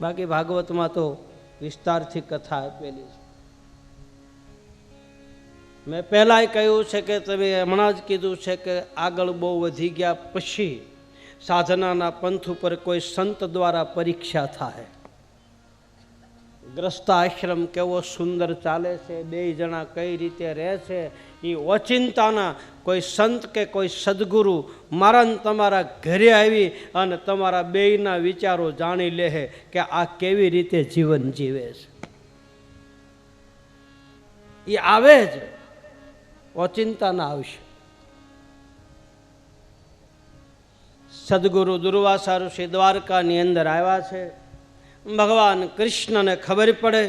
બાકી ભાગવતમાં તો વિસ્તારથી કથા આપેલી છે. મેં પહેલાંય કહ્યું છે કે તમે હમણાં જ કીધું છે કે આગળ બહુ વધી ગયા પછી સાધનાના પંથ ઉપર કોઈ સંત દ્વારા પરીક્ષા થાય. ગ્રસ્તાશ્રમ કેવો સુંદર ચાલે છે, બે જણા કઈ રીતે રહે છે, એ ઓચિંતાના કોઈ સંત કે કોઈ સદગુરુ મારા ને તમારા ઘરે આવી અને તમારા બેયના વિચારો જાણી લે કે આ કેવી રીતે જીવન જીવે છે. એ આવે જ ઓચિંતાના આવશે. સદગુરુ દુર્વાસા ઋષિ દ્વારકાની અંદર આવ્યા છે. ભગવાન કૃષ્ણને ખબર પડે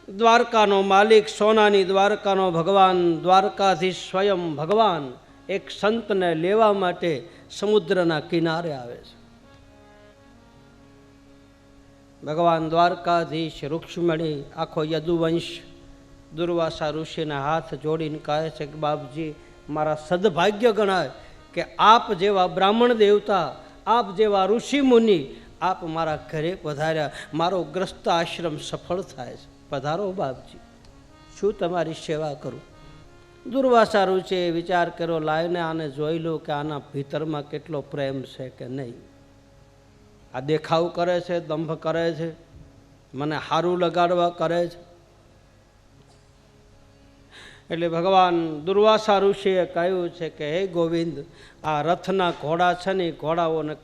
દ્વારકાનો માલિક, સોનાની દ્વારકાનો ભગવાન, દ્વારકાધીશ સ્વયં ભગવાન એક સંતને લેવા માટે સમુદ્રના કિનારે આવે છે. ભગવાન દ્વારકાધીશ રૂક્ષ્મણી આખો યદુવંશ દુર્વાસા ઋષિના હાથ જોડીને કહે છે કે બાપજી, મારા સદભાગ્ય ગણાય કે આપ જેવા બ્રાહ્મણ દેવતા, આપ જેવા ઋષિ મુનિ આપ મારા ઘરે પધાર્યા, મારો ગ્રસ્ત આશ્રમ સફળ થાય છે. પધારો બાપજી, શું તમારી સેવા કરું? દુર્વાસા ઋષિએ વિચાર કર્યો, લાવીને આને જોઈ લો કે આના ભીતરમાં કેટલો પ્રેમ છે કે નહીં. આ દેખાવ કરે છે, દંભ કરે છે, મને હારું લગાડવા કરે છે. એટલે ભગવાન દુર્વાસા ઋષિએ કહ્યું છે કે હે ગોવિંદ, આ રથના ઘોડા છે ને, ઘોડાઓને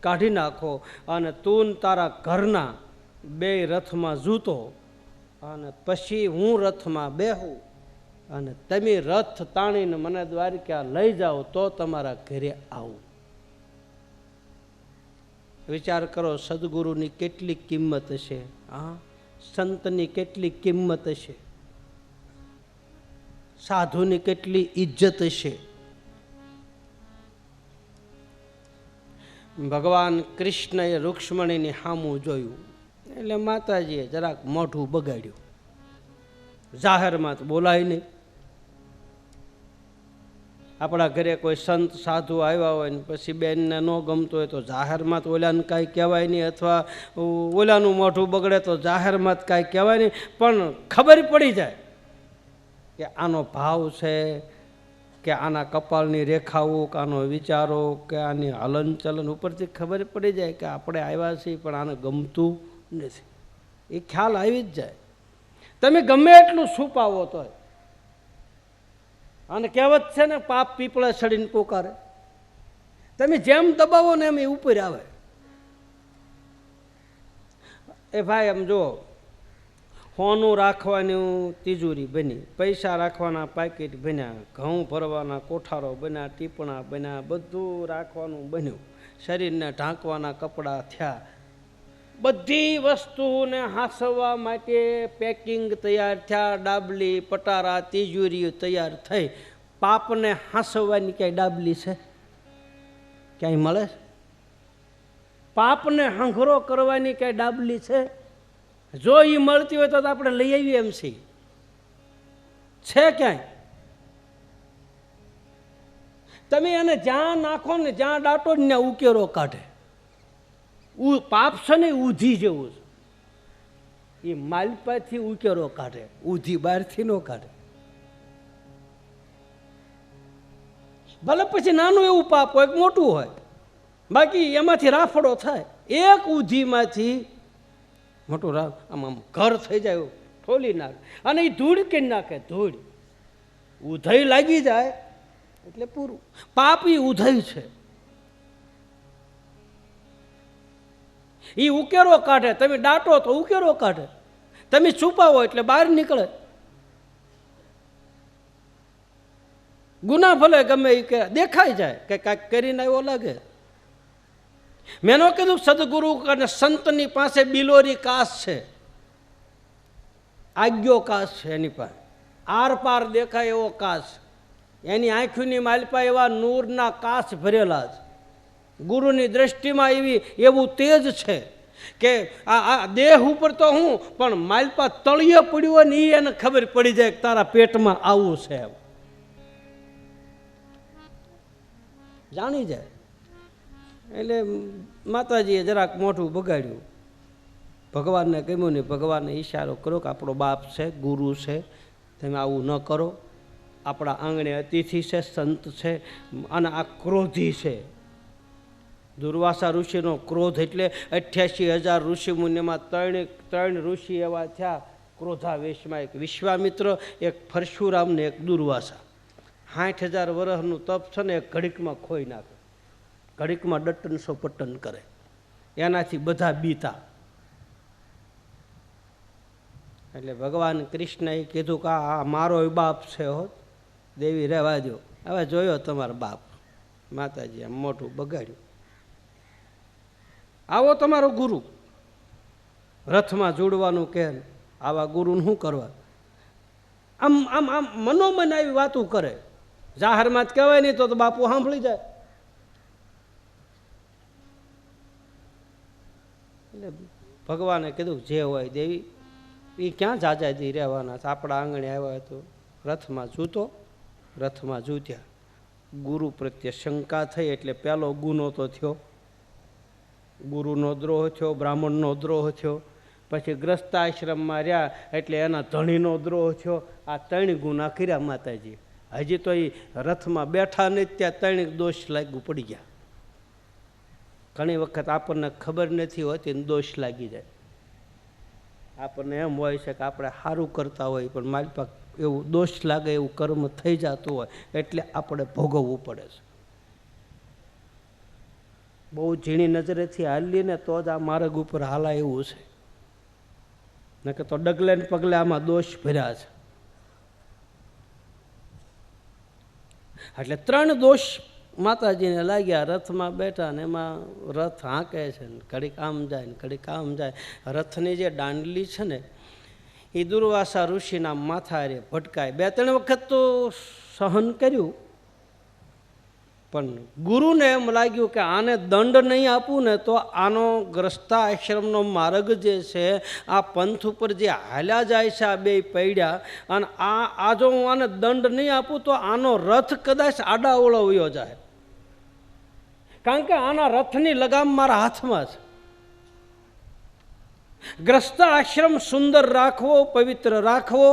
કાઢી નાખો અને તું તારા ઘરના બે રથમાં જૂતો અને પછી હું રથમાં બેહું અને તમે રથ તાણીને મને દ્વારકા લઈ જાઓ તો તમારા ઘરે આવું. વિચાર કરો, સદગુરુની કેટલી કિંમત હશે, હા, સંતની કેટલી કિંમત હશે, સાધુની કેટલી ઇજ્જત હશે. ભગવાન કૃષ્ણએ રૂક્ષ્મણીની સામું જોયું એટલે માતાજીએ જરાક મોઢું બગાડ્યું. જાહેરમાં તો બોલાય નહીં. આપણા ઘરે કોઈ સંત સાધુ આવ્યા હોય ને પછી બેનને ન ગમતો હોય તો જાહેરમાં તો ઓલાને કાંઈ કહેવાય નહીં, અથવા ઓલાનું મોઢું બગડે તો જાહેરમાં જ કાંઈ કહેવાય નહીં. પણ ખબર પડી જાય કે આનો ભાવ છે, કે આના કપાળની રેખાઓ, કે આનો વિચારો, કે આની હલનચલન ઉપરથી ખબર પડી જાય કે આપણે આવ્યા છીએ પણ આને ગમતું નથી. એ ખ્યાલ આવી જ જાય. તમે ગમે એટલું છુપાવો તોય. અને કહેવત છે ને, પાપ પીપળે ચડીને પોકારે. તમે જેમ દબાવો ને એમ એ ઉપર આવે. એ ભાઈ આમ જો, હોનું રાખવાની તિજોરી બની, પૈસા રાખવાના પાકીટ બન્યા, ઘઉં ભરવાના કોઠારો બન્યા, ટીપણા બન્યા, બધું રાખવાનું બન્યું, શરીરને ઢાંકવાના કપડાં થયા, બધી વસ્તુને હાંસવા માટે પેકિંગ તૈયાર થયા, ડાબલી, પટારા, તિજોરીઓ તૈયાર થઈ. પાપને હાંસવાની ક્યાંય ડાબલી છે? ક્યાંય મળે? પાપને હંઘરો કરવાની ક્યાંય ડાબલી છે? જો એ મળતી હોય તો આપણે લઈ આવીએ એમ છે ક્યાંય? તમે એને જ્યાં નાખો ને, જ્યાં દાટો ને ત્યાં ઉકેરો કાઢે. પાપ છે ને ઉધી જેવું છે, એ માલપાથી ઉકેરો કાઢે, ઉધી બહારથી ન કાઢે. ભલે પછી નાનું એવું પાપ હોય, મોટું હોય, બાકી એમાંથી રાફડો થાય. એક ઉધીમાંથી મોટું આમ ઘર થઈ જાય, ઠોલી નાખે અને એ ધૂળ કરી નાખે. ધૂળ ઉધઈ લાગી જાય એટલે પૂરું. પાપ એ ઉધઈ છે, એ ઉકેરો કાઢે. તમે દાટો તો ઉકેરો કાઢે, તમે છુપાવો એટલે બહાર નીકળે. ગુના ભલે ગમે એ કે દેખાઈ જાય કે કાંઈક કરીને આવ્યો લાગે. મેં ન કીધું સદગુરુ અને સંતની પાસે બિલોરી કાસ છે, આજ્ઞો કાસ છે એની પાસે, આર પાર દેખાય એવો કાસ. એની આંખોની માલપા એવા નૂરના કાચ ભરેલા છે. ગુરુની દ્રષ્ટિમાં એવું તેજ છે કે આ દેહ ઉપર તો હું, પણ માલપા તળિયે પડ્યું ને એને ખબર પડી જાય કે તારા પેટમાં આવું છે, એમ જાણી જાય. એટલે માતાજીએ જરાક મોઢું બગાડ્યું. ભગવાનને ગમ્યું નહીં. ભગવાનને ઈશારો કર્યો કે આપણો બાપ છે, ગુરુ છે, તમે આવું ન કરો. આપણા આંગણે અતિથિ છે, સંત છે, અને આ ક્રોધી છે. દુર્વાસા ઋષિનો ક્રોધ એટલે 88,000 ઋષિ મુનિમાં ત્રણ ઋષિ એવા થયા ક્રોધાવેશમાં. એક વિશ્વામિત્ર, એક પરશુરામ ને એક દુર્વાસા. 60,000 વર્ષનું તપ છે ને એક ઘડીકમાં ખોઈ નાખે, ઘડીકમાં ડટ્ટન સો પટ્ટન કરે. એનાથી બધા બીતા. એટલે ભગવાન કૃષ્ણએ કીધું કે આ મારો બાપ છે હો, દેવી રહેવા દો. હવે જોયો તમારો બાપ. માતાજી આમ મોઢું બગાડ્યું. આવો તમારો ગુરુ. રથમાં જોડવાનું કે આવા ગુરુને શું કરવા? આમ આમ આમ મનોમન આવી વાતો કરે. જાહેરમાં જ કહેવાય નહીં તો બાપુ સાંભળી જાય. એટલે ભગવાને કીધું જે હોય દેવી, એ ક્યાં જાજાદી રહેવાના છે? આપણા આંગણે આવ્યા તો રથમાં જૂતો, રથમાં જૂત્યા. ગુરુ પ્રત્યે શંકા થઈ એટલે પહેલો ગુનો તો થયો. ગુરુનો દ્રોહ થયો, બ્રાહ્મણનો દ્રોહ થયો, પછી ગ્રસ્તાશ્રમમાં રહ્યા એટલે એના ધણીનો દ્રોહ થયો. આ 3 ગુના કર્યા માતાજી. હજી તો એ રથમાં બેઠા નથી ત્યાં 3 દોષ લાગ્યું પડી ગયા. ઘણી વખત આપણને ખબર નથી હોતી ને દોષ લાગી જાય. આપણને એમ હોય છે કે આપણે સારું કરતા હોય પણ મારી પાસે એવું દોષ લાગે એવું કર્મ થઈ જતું હોય એટલે આપણે ભોગવવું પડે છે. બહુ ઝીણી નજરેથી હાલીએ ને તો જ આ માર્ગ ઉપર હાલા એવું છે. નકર તો ડગલે ને પગલે આમાં દોષ ભર્યા છે. એટલે 3 દોષ માતાજીને લાગ્યા. રથમાં બેઠા ને એમાં રથ હાંકે છે ને ઘડીક આમ જાય ને ઘડીક આમ જાય. રથની જે દાંડલી છે ને એ દુર્વાસા ઋષિના માથા રે ભટકાય. 2-3 વખત તો સહન કર્યું પણ ગુરુને એમ લાગ્યું કે આને દંડ નહીં આપું ને તો આનો ગ્રસ્તા આશ્રમનો માર્ગ જે છે આ પંથ ઉપર જે હાલ્યા જાય છે આ 2 પૈડ્યા, અને આ જો હું આને દંડ નહીં આપું તો આનો રથ કદાચ આડાઅવળો વયો જાય. કારણ કે આના રથની લગામ મારા હાથમાં છે. ગ્રસ્તા આશ્રમ સુંદર રાખવો, પવિત્ર રાખવો,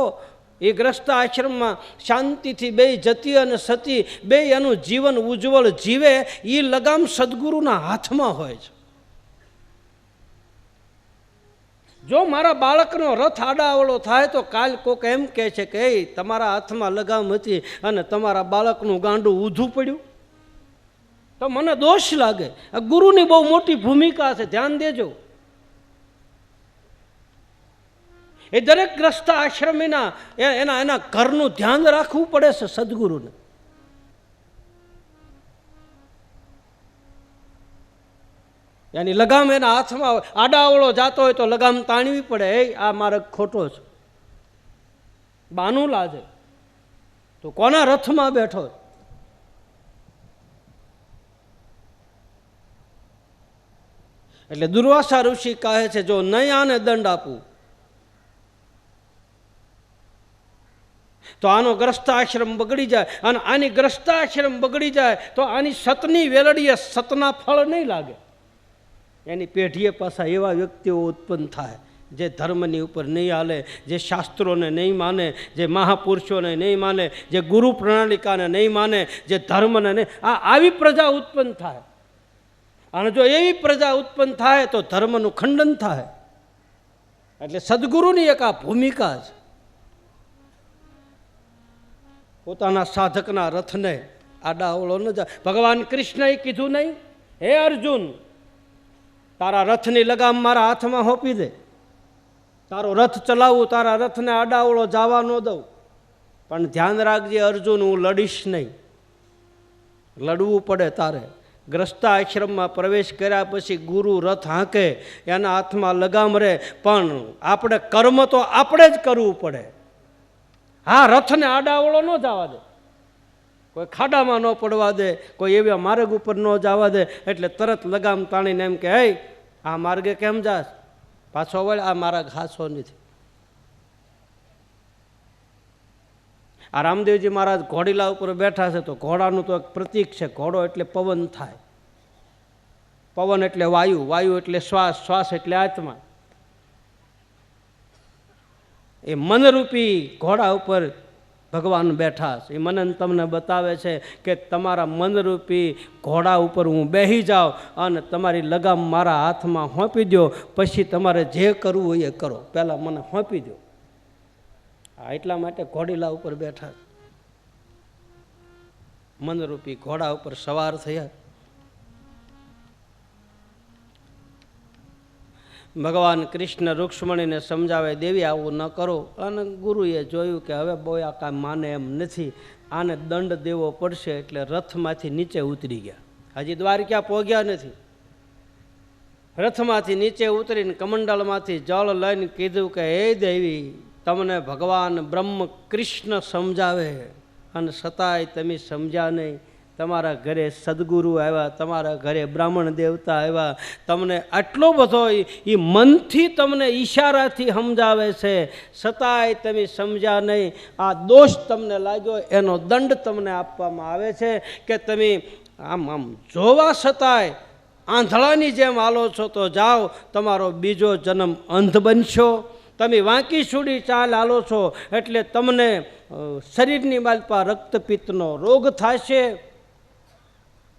એ ગ્રસ્તા આશ્રમમાં શાંતિથી 2 જતી અને સતી 2 એનું જીવન ઉજ્જવળ જીવે એ લગામ સદગુરુના હાથમાં હોય છે. જો મારા બાળકનો રથ આડાઅવળો થાય તો કાલ કોક એમ કહે છે કે એ તમારા હાથમાં લગામ હતી અને તમારા બાળકનું ગાંડું ઊંધું પડ્યું તો મને દોષ લાગે. આ ગુરુની બહુ મોટી ભૂમિકા છે, ધ્યાન દેજો. એ દરેક ગ્રસ્તા આશ્રમીના એના ઘરનું ધ્યાન રાખવું પડે છે સદગુરુને. એની લગામ એના હાથમાં હોય. આડાઅવળો જાતો હોય તો લગામ તાણવી પડે. આ માર્ગ ખોટો છે, બાનું લાજે તો કોના રથમાં બેઠો? એટલે દુર્વાસા ઋષિ કહે છે જો નહીં આને દંડ આપું તો આનો ગ્રસ્તાશ્રમ બગડી જાય, અને આની ગ્રસ્તાશ્રમ બગડી જાય તો આની સતની વેલડીએ સતના ફળ નહીં લાગે. એની પેઢીએ પાછા એવા વ્યક્તિઓ ઉત્પન્ન થાય જે ધર્મની ઉપર નહીં હાલે, જે શાસ્ત્રોને નહીં માને, જે મહાપુરુષોને નહીં માને, જે ગુરુ પ્રણાલિકાને નહીં માને, જે ધર્મને નહીં. આવી પ્રજા ઉત્પન્ન થાય. અને જો એવી પ્રજા ઉત્પન્ન થાય તો ધર્મનું ખંડન થાય. એટલે સદગુરુની એક આ ભૂમિકા છે. પોતાના સાધકના રથને આડાઅવળો ન જાય. ભગવાન કૃષ્ણએ કીધું નહીં, હે અર્જુન, તારા રથની લગામ મારા હાથમાં સોંપી દે, તારો રથ ચલાવું, તારા રથને આડાઅવળો જવા ન દઉં. પણ ધ્યાન રાખજે અર્જુન, હું લડીશ નહીં. લડવું પડે તારે. ગ્રસ્તા આશ્રમમાં પ્રવેશ કર્યા પછી ગુરુ રથ હાંકે, એના હાથમાં લગામ રહે, પણ આપણે કર્મ તો આપણે જ કરવું પડે. હા, રથને આડાઅવળો ન જવા દે, કોઈ ખાડામાં ન પડવા દે, કોઈ એવા માર્ગ ઉપર ન જવા દે. એટલે તરત લગામ તાણીને એમ કે હે, આ માર્ગે કેમ જાસ? પાછો વળે, આ મારા ઘાસો નથી. આ રામદેવજી મહારાજ ઘોડીલા ઉપર બેઠા છે તો ઘોડાનું તો એક પ્રતીક છે. ઘોડો એટલે પવન થાય, પવન એટલે વાયુ, વાયુ એટલે શ્વાસ, શ્વાસ એટલે આત્મા. એ મનરૂપી ઘોડા ઉપર ભગવાન બેઠા છે. એ મનન તમને બતાવે છે કે તમારા મનરૂપી ઘોડા ઉપર હું બેસી જાઉં અને તમારી લગામ મારા હાથમાં સોંપી દો, પછી તમારે જે કરવું હોય એ કરો, પહેલાં મને સોંપી દો. એટલા માટે ઘોડીલા ઉપર બેઠા, મનરૂપી ઘોડા ઉપર સવાર થયા. ભગવાન કૃષ્ણ રૂક્ષ્મણીને સમજાવે, દેવી આવું ન કરો. અને ગુરુએ જોયું કે હવે બહુ આ કાંઈ માને એમ નથી, આને દંડ દેવો પડશે, એટલે રથમાંથી નીચે ઉતરી ગયા. હજી દ્વારકા પહોંચ્યા નથી. રથમાંથી નીચે ઉતરીને કમંડલમાંથી જળ લઈને કીધું કે હે દેવી, તમને ભગવાન બ્રહ્મ કૃષ્ણ સમજાવે અને છતાંય તમે સમજ્યા નહીં. તમારા ઘરે સદગુરુ આવ્યા, તમારા ઘરે બ્રાહ્મણ દેવતા આવ્યા, તમને આટલો બધો એ મનથી તમને ઈશારાથી સમજાવે છે, છતાંય તમે સમજ્યા નહીં. આ દોષ તમને લાગ્યો, એનો દંડ તમને આપવામાં આવે છે કે તમે આમ જોવા છતાંય આંધળાની જેમ હાલો છો તો જાઓ, તમારો બીજો જન્મ અંધ બનશો. તમે વાંકી છૂડી ચાલ હાલો છો એટલે તમને શરીરની માલપા રક્તપિત્તનો રોગ થશે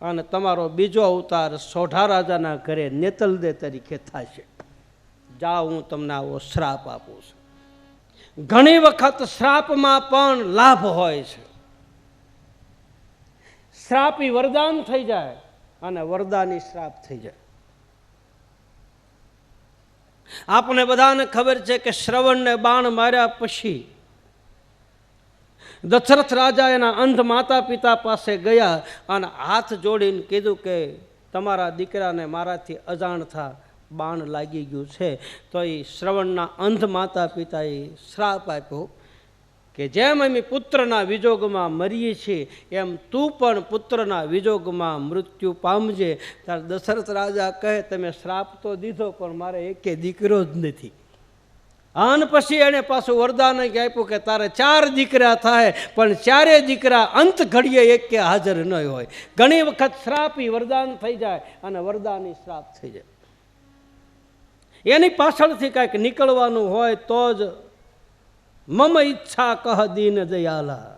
અને તમારો બીજો અવતાર સોઢા રાજાના ઘરે નેતલદે તરીકે થશે. જાઓ, હું તમને આવો શ્રાપ આપું છું. ઘણી વખત શ્રાપમાં પણ લાભ હોય છે. શ્રાપી વરદાન થઈ જાય અને વરદાની શ્રાપ થઈ જાય. આપણે બધાને ખબર છે કે શ્રવણને બાણ માર્યા પછી દશરથ રાજા એના અંધ માતા પિતા પાસે ગયા અને હાથ જોડીને કીધું કે તમારા દીકરાને મારાથી અજાણ થા બાણ લાગી ગયું છે. તો એ શ્રવણના અંધ માતા પિતાએ શ્રાપ આપ્યો કે જેમ અમે પુત્રના વિજોગમાં મરીએ છીએ એમ તું પણ પુત્રના વિજોગમાં મૃત્યુ પામજે. ત્યારે દશરથ રાજા કહે, તમે શ્રાપ તો દીધો પણ મારે એકે દીકરો જ નથી. અને પછી એને પાછું વરદાન આપ્યું કે તારે 4 દીકરા થાય, પણ 4 દીકરા અંત ઘડીએ એકે હાજર ન હોય. ઘણી વખત શ્રાપ ઈ વરદાન થઈ જાય અને વરદાની શ્રાપ થઈ જાય. એની પાછળથી કાંઈક નીકળવાનું હોય તો જ મમ ઈચ્છા કહ દીન દયાલા,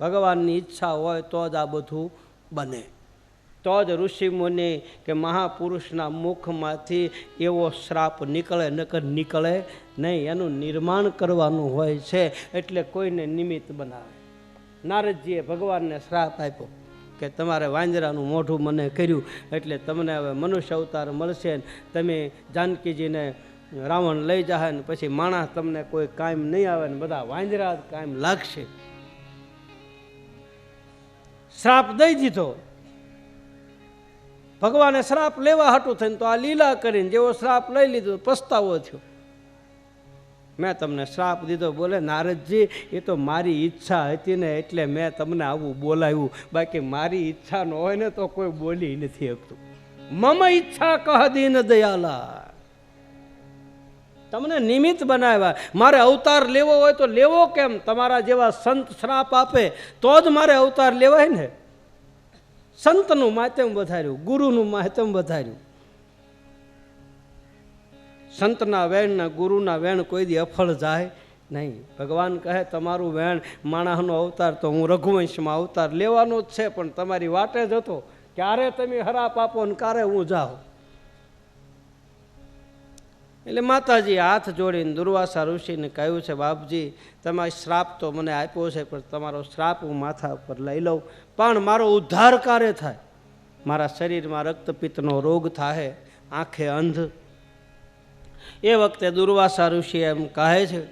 ભગવાનની ઈચ્છા હોય તો જ આ બધું બને. તો જ ઋષિ મુનિ કે મહાપુરુષના મુખમાંથી એવો શ્રાપ નીકળે, નકર નીકળે નહીં. એનું નિર્માણ કરવાનું હોય છે, એટલે કોઈને નિમિત્ત બનાવે. નારદજીએ ભગવાનને શ્રાપ આપ્યો કે તમારે વાંદરાનું મોઢું મને કર્યું એટલે તમને હવે મનુષ્ય અવતાર મળશે, તમે જાનકીજીને રાવણ લઈ જાય ને પછી માણસ તમને કોઈ કાયમ નહીં આવે ને બધા વાંદરા કાયમ લાગશે. શ્રાપ દઈ દીધો. ભગવાને શ્રાપ લેવા હાટું થઈને તો આ લીલા કરીને જેવો શ્રાપ લઈ લીધો પસ્તાવો થયો. મેં તમને શ્રાપ દીધો. બોલે નારદજી, એ તો મારી ઈચ્છા હતી ને એટલે મેં તમને આવું બોલાવ્યું, બાકી મારી ઈચ્છા ન હોય ને તો કોઈ બોલી નથી શકતું. મમ ઈચ્છા કહ દીન દયાલા, તમને નિમિત્ત બનાવ્યા. મારે અવતાર લેવો હોય તો લેવો કેમ? તમારા જેવા સંત શ્રાપ આપે તો જ મારે અવતાર લેવાય ને. સંતનું માધ્યમ વધાર્યું, ગુરુનું માધ્યમ વધાર્યું. સંતના વેણના ગુરુના વેણ કોઈ દી અફળ જાય નહીં. ભગવાન કહે તમારું વેણ માણસનો અવતાર તો હું રઘુવંશમાં અવતાર લેવાનો જ છે, પણ તમારી વાટે જ હતો. ક્યારે તમે હરાપ આપો ને ક્યારે હું જાઉં. એટલે માતાજી હાથ જોડીને દુર્વાસા ઋષિને કહ્યું છે, બાપજી તમારો શ્રાપ તો મને આપ્યો છે, પણ તમારો શ્રાપ હું માથા ઉપર લઈ લઉં, પણ મારો ઉદ્ધાર ક્યારે થાય? મારા શરીરમાં રક્તપિત્તનો રોગ થાય, આંખે અંધ. એ વખતે દુર્વાસા ઋષિ એમ કહે છે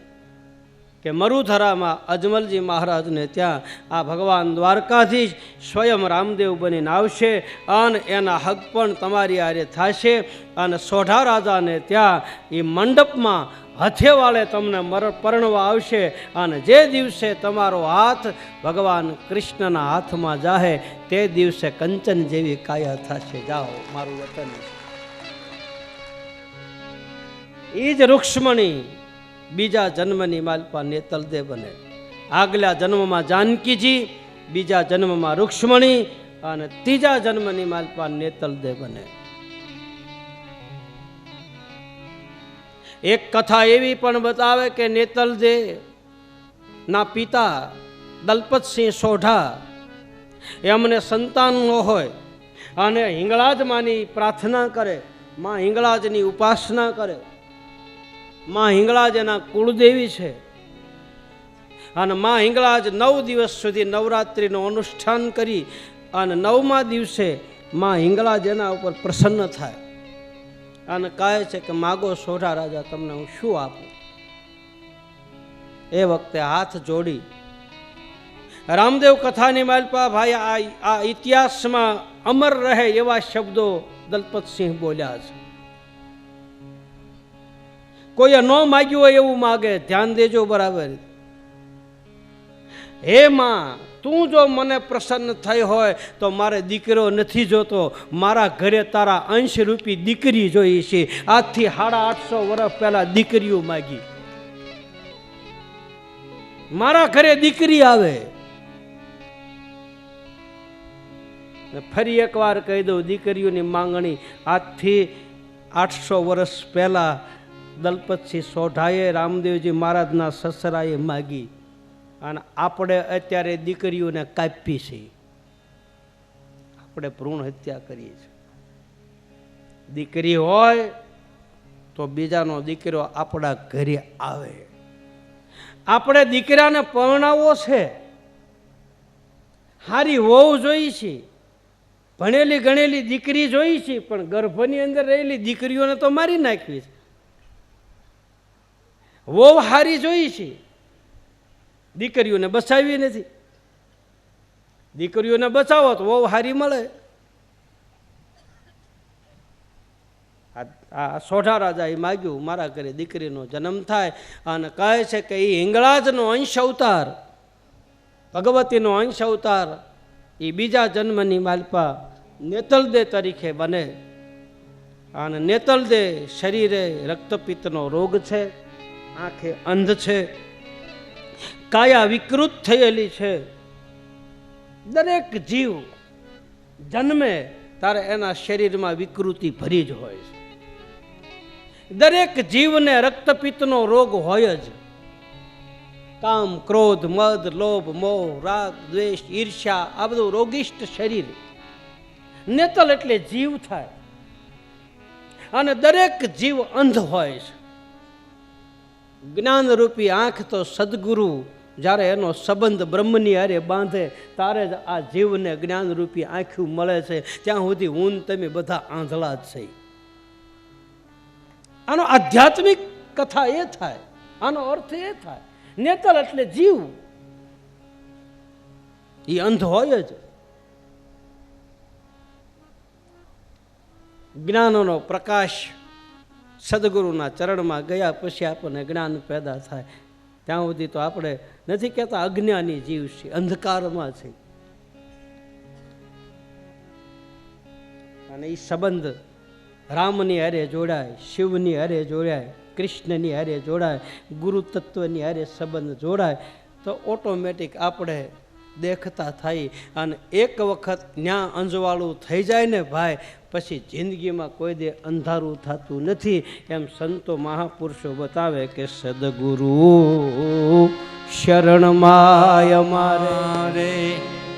કે મરુધરામાં અજમલજી મહારાજને ત્યાં આ ભગવાન દ્વારકાધીશ સ્વયં રામદેવ બનીને આવશે અને એના હક પણ તમારી આરે થશે. અને સોઢા રાજાને ત્યાં એ મંડપમાં હથેવાળે તમને પરણવા આવશે. અને જે દિવસે તમારો હાથ ભગવાન કૃષ્ણના હાથમાં જાહે તે દિવસે કંચન જેવી કાયા થશે. જાઓ, મારું વતન. એ જ રૂક્ષ્મણી બીજા જન્મની માલપા નેતલદે બને. આગલા જન્મમાં જાનકીજી, બીજા જન્મમાં રૂક્ષ્મણી અને ત્રીજા જન્મની માલપા નેતલદે બને. એક કથા એવી પણ બતાવે કે નેતલદે ના પિતા દલપતસિંહ સોઢા એમને સંતાન ન હોય અને હિંગળાજમાંની પ્રાર્થના કરે, માં હિંગળાજની ઉપાસના કરે. માં હિંગળાજ એના કુળદેવી છે અને માં હિંગળાજ 9 દિવસ સુધી નવરાત્રિનું અનુષ્ઠાન કરી અને 9મા દિવસે માં હિંગળાજ એના ઉપર પ્રસન્ન થાય અને કહે છે કે માગો સોઢા રાજા, તમને હું શું આપું. એ વખતે હાથ જોડી રામદેવ કથાની માલપા ભાઈ આ ઇતિહાસમાં અમર રહે એવા શબ્દો દલપતસિંહ બોલ્યા છે. કોઈએ ન માગ્યું હોય એવું માગે, ધ્યાન દેજો બરાબર. હે માં, તું જો મને પ્રસન્ન થઈ હોય તો મારે દીકરો નથી જોતો, મારા ઘરે તારા અંશ રૂપી દીકરી જોઈ છે. આજથી 850 વર્ષ પહેલા દીકરીઓ માગી, મારા ઘરે દીકરી આવે. ફરી એકવાર કહી દઉં, દીકરીઓની માંગણી આજથી 800 વર્ષ પહેલા દલપતસિંહ સોઢાએ રામદેવજી મહારાજના સસરાએ માગી અને આપણે અત્યારે દીકરીઓને કાપી છે. આપણે ભ્રૂણ હત્યા કરીએ છીએ. દીકરી હોય તો બીજાનો દીકરો આપણા ઘરે આવે. આપણે દીકરાને પરણાવવો છે, હારી વહુ જોઈ છે, ભણેલી ગણેલી દીકરી જોઈ છે, પણ ગર્ભની અંદર રહેલી દીકરીઓને તો મારી નાખવી છે. વહુ હારી જોઈ છે, દીકરીઓને બચાવી નથી. દીકરીઓને બચાવો તો વહુ હારી મળે. આ સોઢા રાજાએ માગ્યું, મારા ઘરે દીકરીનો જન્મ થાય અને કહે છે કે એ હિંગળાજનો અંશ અવતાર, ભગવતીનો અંશ અવતાર એ બીજા જન્મની માલપા નેતલદે તરીકે બને. અને નેતલદે શરીરે રક્તપિત્તનો રોગ છે, આંખે અંધ છે, કાયા વિકૃત થયેલી છે. દરેક જીવ જન્મે ત્યારે એના શરીરમાં વિકૃતિ ભરી જ હોય છે. દરેક જીવને રક્તપિત્તનો રોગ હોય જ. કામ, ક્રોધ, મદ, લોભ, મોહ, રાગ, દ્વેષ, ઈર્ષ્યા, આ બધું રોગિષ્ટ શરીર. નેતલ એટલે જીવ થાય અને દરેક જીવ અંધ હોય છે. જ્ઞાનરૂપી આંખ તો સદગુરુ જ્યારે એનો સંબંધ બ્રહ્મની હારે બાંધે ત્યારે જ આ જીવને જ્ઞાનરૂપી આંખ્યું મળે છે. ત્યાં સુધી હું તમે બધા આંધળા જ છે. આનો આધ્યાત્મિક કથા એ થાય, આનો અર્થ એ થાય. નેતલ એટલે જીવ, એ અંધ હોય જ. જ્ઞાનનો પ્રકાશ સદગુરુના ચરણમાં ગયા પછી આપણને જ્ઞાન પેદા થાય. ત્યાં સુધી તો આપણે નથી કહેતા અજ્ઞાની જીવ છે, અંધકારમાં છે. અને એ સંબંધ રામની હારે જોડાય, શિવની હારે જોડાય, કૃષ્ણની હારે જોડાય, ગુરુ તત્વની હારે સંબંધ જોડાય તો ઓટોમેટિક આપણે દેખતા થાય. અને એક વખત ન્યા અંજવાળું થઈ જાય ને ભાઈ, પછી જિંદગીમાં કોઈ દે અંધારું થતું નથી. એમ સંતો મહાપુરુષો બતાવે કે સદગુરુ શરણમાય મારે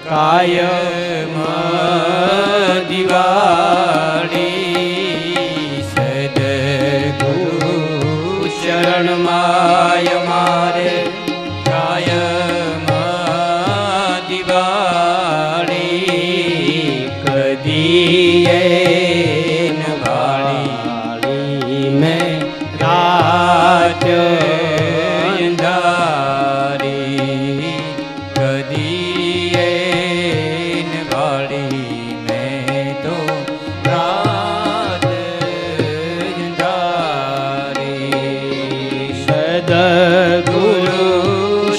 કાયમ દિવાળી. સદગુરુ શરણમાય મારે કાયમ દિવાળી. કદીએ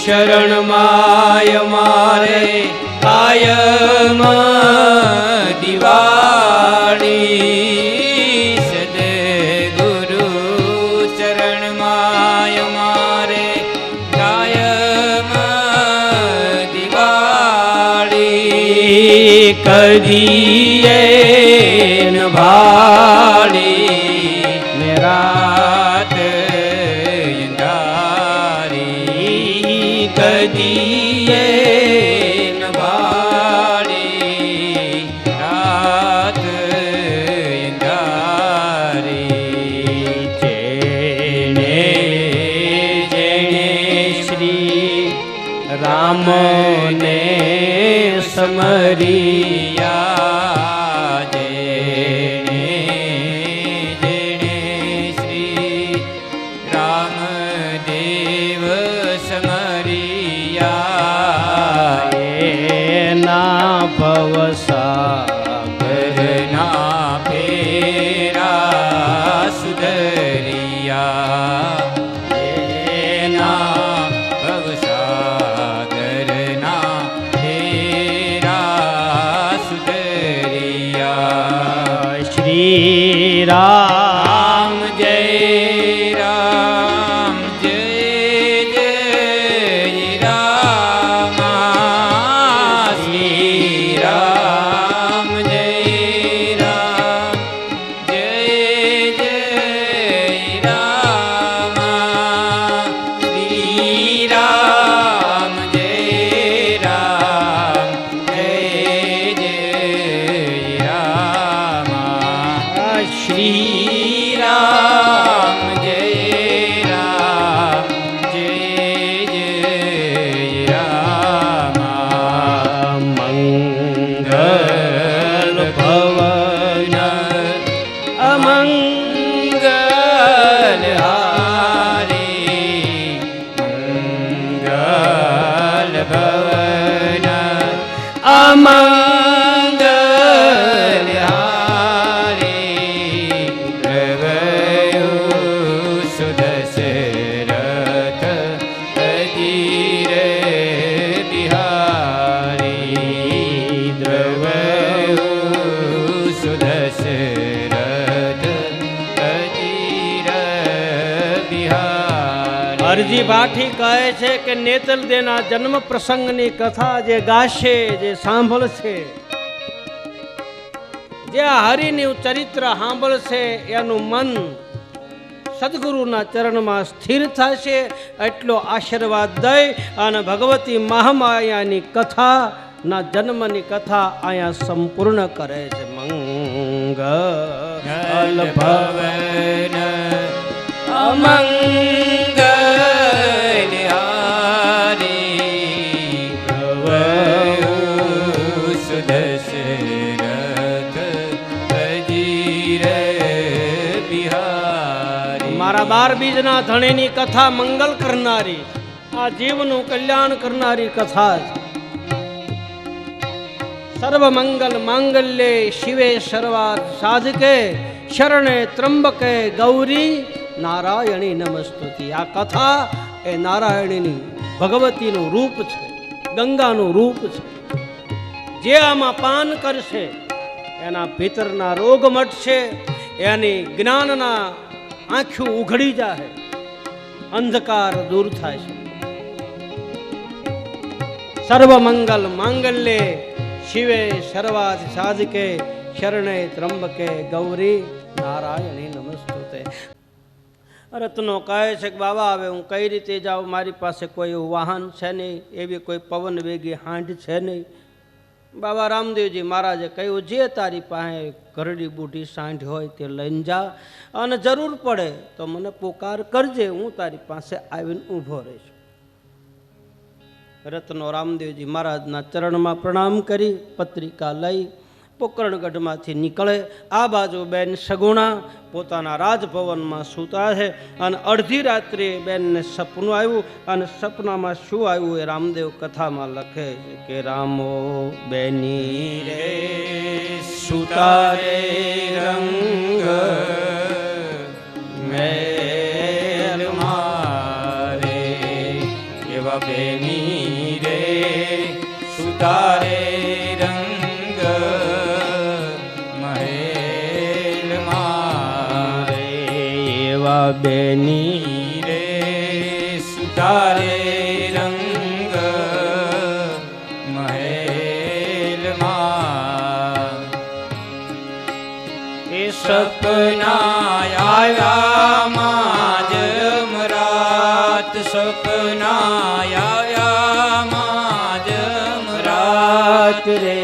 શરણમાય મારે કાયમ દિવાળી. સદગુરુ શરણમાય મારે કાયમ દિવાળી. કદીએ ન ભાળી મેરાત રામને સમરિયા જેણે જેણે શ્રી રામદેવ સમરિયા એના ભવસાગરના ફેરા સુધરિયા એના ભવસાગરના ફેરા સુધરિયા શ્રી રામ જય રામ જય જય રામ શ્રી રામ જય રામ જય જય રામ શ્રી રામ જય રામ જય જય રામ શ્રી રામ જય રામ જય જય રામ મંગલ ભવન અમંગલ હારી મંગલ ભવન અમંગલ હારી પ્રભયો સુદશરથ અજીર બિહારી દ્રવયો સુદશરથ અજીર બિહારી હરજી ભાઠી કહે છે કે નેતલદેના જન્મ પ્રસંગની કથા જે ગાશે જે સાંભળશે જે આ હરિનું ચરિત્ર સાંભળશે એનું મન સદગુરુના ચરણમાં સ્થિર થશે એટલો આશીર્વાદ દઈ અને ભગવતી મહામાયાની કથા ના જન્મની કથા અહીંયા સંપૂર્ણ કરે છે મંગલ ભવન અમંગલ હારી ભવયો સુદશરથ અજીર બિહારી મારા 12 બીજના ધણીની કથા મંગલ કરનારી આ જીવનું કલ્યાણ કરનારી કથા છે સર્વ મંગલ માંગલ્યે શિવે સર્વાર્થ સાધકે શરણે ત્રંબકે ગૌરી નારાયણી નમસ્તુતિ આ કથા એ નારાયણીની ભગવતીનું રૂપ છે ગંગાનું રૂપ છે જે આમાં પાન કરશે એના ભીતરના રોગ મટશે એની જ્ઞાનના આંખો ઉઘડી જાય અંધકાર દૂર થાય છે સર્વ મંગલ માંગલ્યે શિવે સર્વાર્થ સાધકે શરણે ત્રંબકે ગૌરી નારાયણી નમસ્તુતે રત્નો કહે છે કે બાબા હવે હું કઈ રીતે જાઉં મારી પાસે કોઈ એવું વાહન છે નહીં એવી કોઈ પવન વેગી હાંડ છે નહીં બાબા રામદેવજી મહારાજે કહ્યું જે તારી પાસે ઘરડી બુઢી સાંઢ હોય તે લઈને જા અને જરૂર પડે તો મને પુકાર કરજે હું તારી પાસે આવીને ઊભો રહીશ રત્નો રામદેવજી મહારાજના ચરણમાં પ્રણામ કરી પત્રિકા લઈ પોકરણગઢમાંથી નીકળે આ બાજુ બેન સગુણા પોતાના રાજભવનમાં સૂતા છે અને અડધી રાત્રે બેનને સપનું આવ્યું અને સપનામાં શું આવ્યું એ રામદેવ કથામાં લખે છે કે રામો બેની રે સુતારે રંગ મેલ મારે એવા બેની રે સુતારે રંગ મહેલ મારે એવા બેની રે સુતારે રંગ મહેલ માં એ સપના આવ્યા માં જમરાત સપના આવ્યા માં જમરાત રે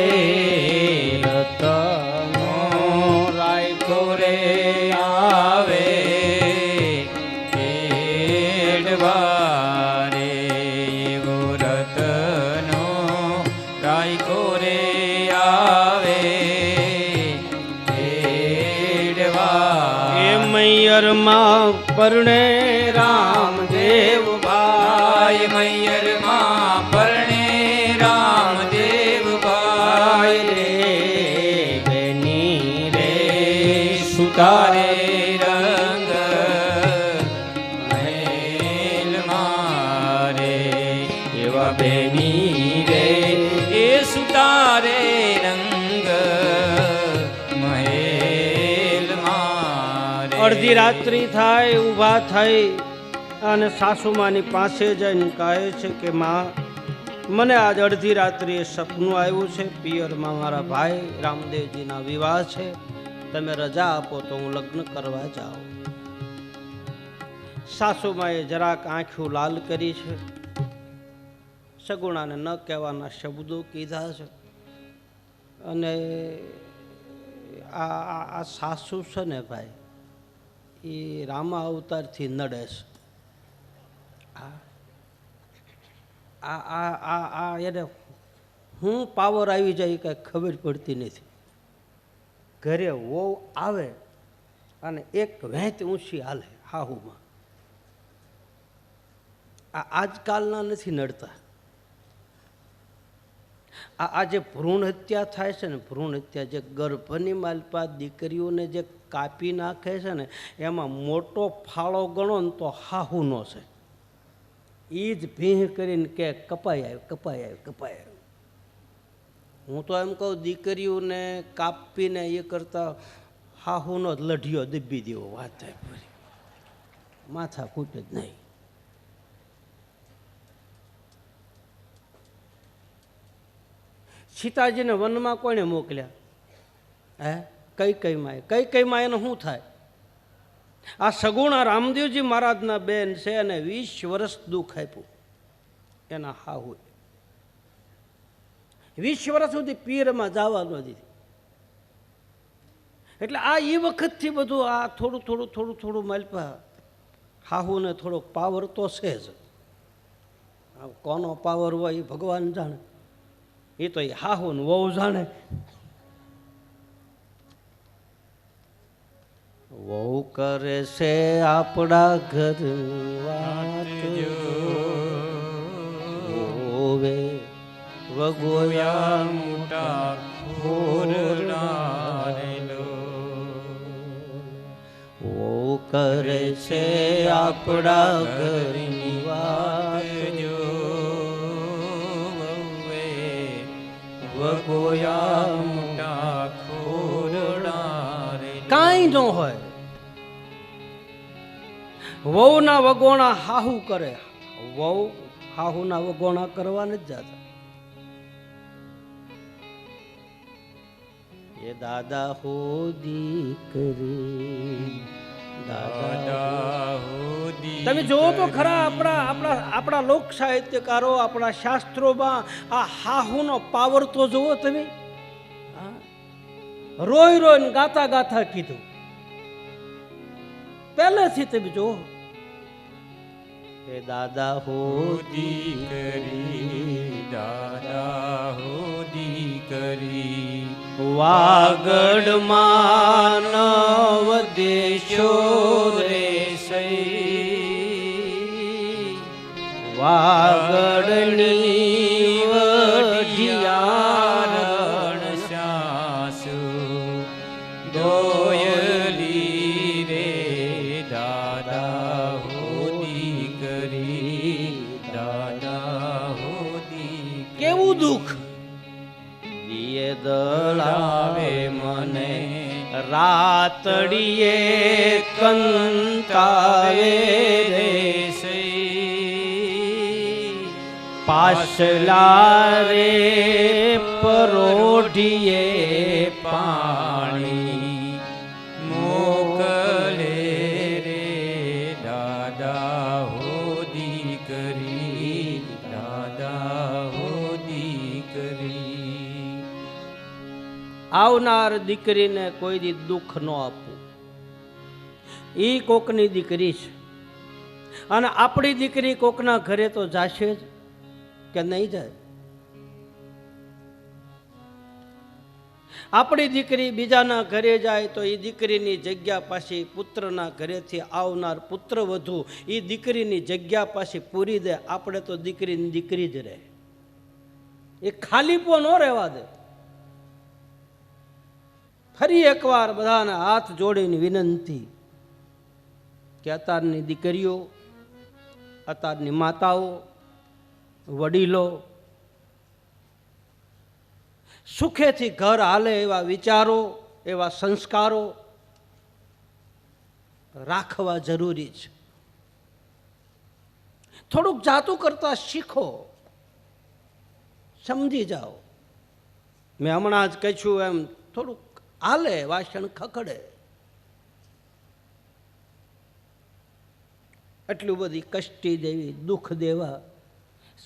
રતનો રાયખો રે આવે કેડવારે એવો રતનો મૈયરમાં પરણે રામદેવ ભાઈ, મૈયરમાં પરણે રામદેવ ભાઈ રે બેની રે સુતારે રંગ મહેલ મારે એવા બેની રે એ સુતારે રંગ મહેલ મારે. અડધી રાત્રિ થાય ઊભા થઈ અને સાસુમાની પાસે જઈને કહે છે કે માં, મને આજ અડધી રાત્રિએ સપનું આવ્યું છે, પિયરમાં મારા ભાઈ રામદેવજીના વિવાહ છે, તમે રજા આપો તો હું લગ્ન કરવા જાઉં. સાસુમાએ જરાક આંખું લાલ કરી છે, સગુણાને ન કહેવાના શબ્દો કીધા છે. અને આ સાસુ છે ને ભાઈ, એ રામા અવતારથી નડે છે. એને હું પાવર આવી જાય કઈ ખબર પડતી નથી. ઘરે વહુ આવે અને એક વેંત ઊંચી હાલે હાહુમાં. આ આજકાલના નથી નડતા. આ જે ભ્રૂણ હત્યા થાય છે ને, ભ્રૂણ હત્યા, જે ગર્ભની માલપા દીકરીઓને જે કાપી નાખે છે ને, એમાં મોટો ફાળો ગણો ને તો હાહુનો છે. એ જ ભીહ કરીને કે કપાઈ આવ્યું, કપાઈ આવ્યું, કપાઈ આવ્યું. હું તો એમ કહું, દીકરીઓને કાપીને એ કરતા હાહુનો જ લઢિયો દબી દેવો વાત થાય પૂરી, માથા ફૂટે જ નહીં. સીતાજીને વનમાં કોને મોકલ્યા? હે, કઈ માં એનું શું થાય? આ સગુણા રામદેવજી મહારાજના બેન છે અને 20 વર્ષ દુઃખ આપ્યું એના હાહુ. 20 વર્ષ સુધી પીરમાં જવા ન દીધી. એટલે આ એ વખતથી બધું આ થોડું માલપા હાહુને થોડોક પાવર તો છે જ. કોનો પાવર હોય એ ભગવાન જાણે, એ તો એ હાહુ ને વહુ જાણે. વહુ કરે છે આપણા ઘર વાત, હોવે વગોયા મોટા ખોરડારેલો. વહુ કરે છે આપણા ઘરની વાત, વગોયા મોટા ખોરડારે. કાંઈ ન હોય, વહુના વગોણા હાહુ કરે. વહુ હાહુના વગોણા કરવા નથી જતા. એ દાદા હો દીકરી, દાદા તમે જોવો તો ખરા, આપણા લોક સાહિત્યકારો, આપણા શાસ્ત્રોમાં આ હાહુનો પાવર તો જોવો તમે. રોઈને ગાતા કીધું પહેલેથી. તમે જોવો, એ દાદા હો દીકરી, દાદા હો દીકરી, વાગડ માનવ દેશો રે સઈ, વાગડની વઢિયારણ સાસુ દોયલી રે. દાદા હો દીકરી, દાદા હો દીકરી. કેવું દુઃખ દિયે દળાવે મને, રાતડીએ કંતાવે રે સઈ, પાછલા રે પરોઢીએ પાણી મોકલે રે. દાદા હો દીકરી, દાદા હો દીકરી. આવનાર દીકરીને કોઈ દી દુઃખ ન આપવું. એ કોકની દીકરી છે અને આપણી દીકરી કોકના ઘરે તો જાશે જ કે નહીં જાય. આપણી દીકરી બીજાના ઘરે જાય તો એ દીકરીની જગ્યા પાછી પુત્રના ઘરેથી આવનાર પુત્ર વધુ એ દીકરીની જગ્યા પાછી પૂરી દે. આપણે તો દીકરીની દીકરી જ રહે, એ ખાલીપો ન રહેવા દે. ફરી એકવાર બધાને હાથ જોડીને વિનંતી કે અત્યારની દીકરીઓ, અત્યારની માતાઓ, વડીલો સુખેથી ઘર હાલે એવા વિચારો, એવા સંસ્કારો રાખવા જરૂરી છે. થોડુંક જાતું કરતા શીખો, સમજી જાઓ. મેં હમણાં જ કહ્યું એમ થોડુંક હાલે, વાસણ ખખડે, એટલું બધી કષ્ટી દેવી, દુઃખ દેવા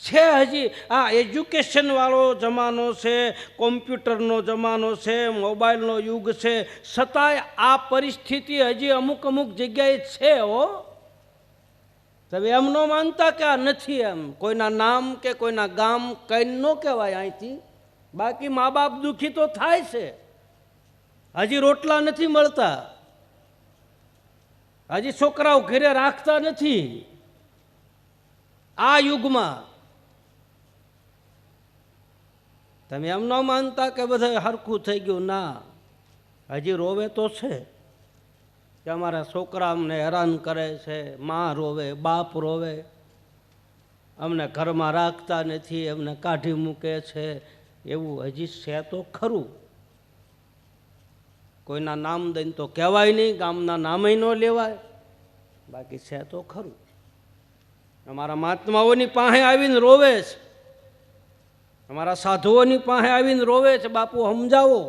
છે. હજી આ એજ્યુકેશન વાળો જમાનો છે, કોમ્પ્યુટરનો જમાનો છે, મોબાઈલનો યુગ છે, છતાંય આ પરિસ્થિતિ હજી અમુક અમુક જગ્યાએ છે. હો, તમે એમ ન માનતા કે આ નથી. એમ કોઈના નામ કે કોઈના ગામ કઈ ન કહેવાય અહીંથી, બાકી મા બાપ દુઃખી તો થાય છે. હજી રોટલા નથી મળતા, હજી છોકરાઓ ઘરે રાખતા નથી આ યુગમાં. તમે એમ ન માનતા કે બધું હરખું થઈ ગયું. ના, હજી રોવે તો છે કે અમારા છોકરા અમને હેરાન કરે છે, મા રોવે, બાપ રોવે, અમને ઘરમાં રાખતા નથી, અમને કાઢી મૂકે છે. એવું હજી છે તો ખરું. કોઈના નામ દઈને તો કહેવાય નહીં, ગામના નામે ન લેવાય, બાકી છે તો ખરું. અમારા મહાત્માઓની પાસે આવીને રોવે છે, અમારા સાધુઓની પાસે આવીને રોવે છે, બાપુ સમજાવો.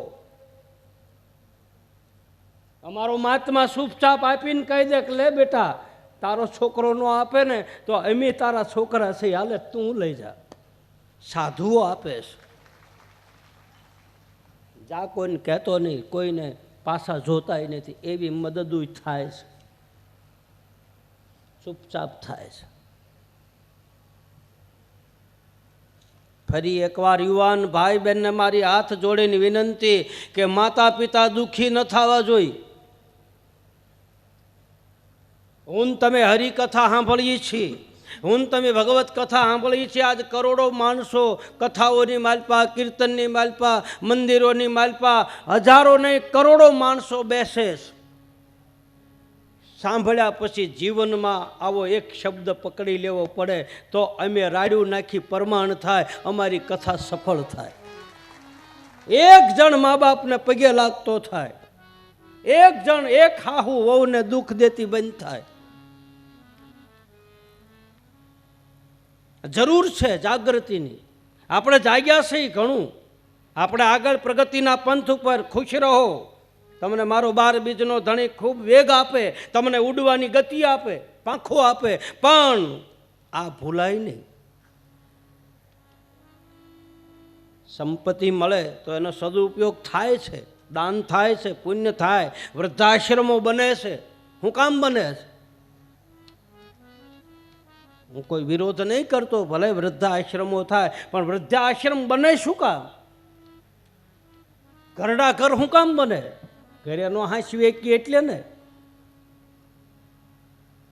અમારો મહાત્મા ચૂપચાપ આપીને કહી દે કે લે બેટા, તારો છોકરો નો આપે ને તો અમે તારા છોકરા છે, હાલે તું લઈ જા. સાધુઓ આપે છે. જા કોઈને કહેતો નહીં, કોઈને પાછા જોતાય નથી, એવી મદદ થાય છે, ચૂપચાપ થાય છે. ફરી એકવાર યુવાન ભાઈ બહેનને મારી હાથ જોડીને વિનંતી કે માતા પિતા દુઃખી ન થવા જોઈએ. હું તમે હરિકથા સાંભળીએ છીએ, હું તમે ભગવત કથા સાંભળીએ છીએ. આજ કરોડો માણસો કથાઓની માલપા, કીર્તનની માલપા, મંદિરોની માલપા હજારો નહીં કરોડો માણસો બેસે. સાંભળ્યા પછી જીવનમાં આવો એક શબ્દ પકડી લેવો પડે તો અમે રાડ્યું નાખી પ્રમાણ થાય, અમારી કથા સફળ થાય. એક જણ મા બાપને પગે લાગતો થાય, એક જણ એક હાહુ વહુને દુઃખ દેતી બંધ થાય. જરૂર છે જાગૃતિની. આપણે જાગ્યા છીએ ઘણું. આપણે આગળ પ્રગતિના પંથ ઉપર ખુશ રહો. તમને મારો 12 બીજનો ધણી ખૂબ વેગ આપે, તમને ઉડવાની ગતિ આપે, પાંખો આપે, પણ આ ભૂલાય નહીં. સંપત્તિ મળે તો એનો સદુપયોગ થાય છે, દાન થાય છે, પુણ્ય થાય, વૃદ્ધાશ્રમો બને છે. શું કામ બને છે? હું કોઈ વિરોધ નહીં કરતો, ભલે વૃદ્ધાશ્રમો થાય, પણ વૃદ્ધાશ્રમ બને શું કામ? ઘરડા ઘર શું કામ બને? ઘરે નો હાંસવી એકી એટલે ને.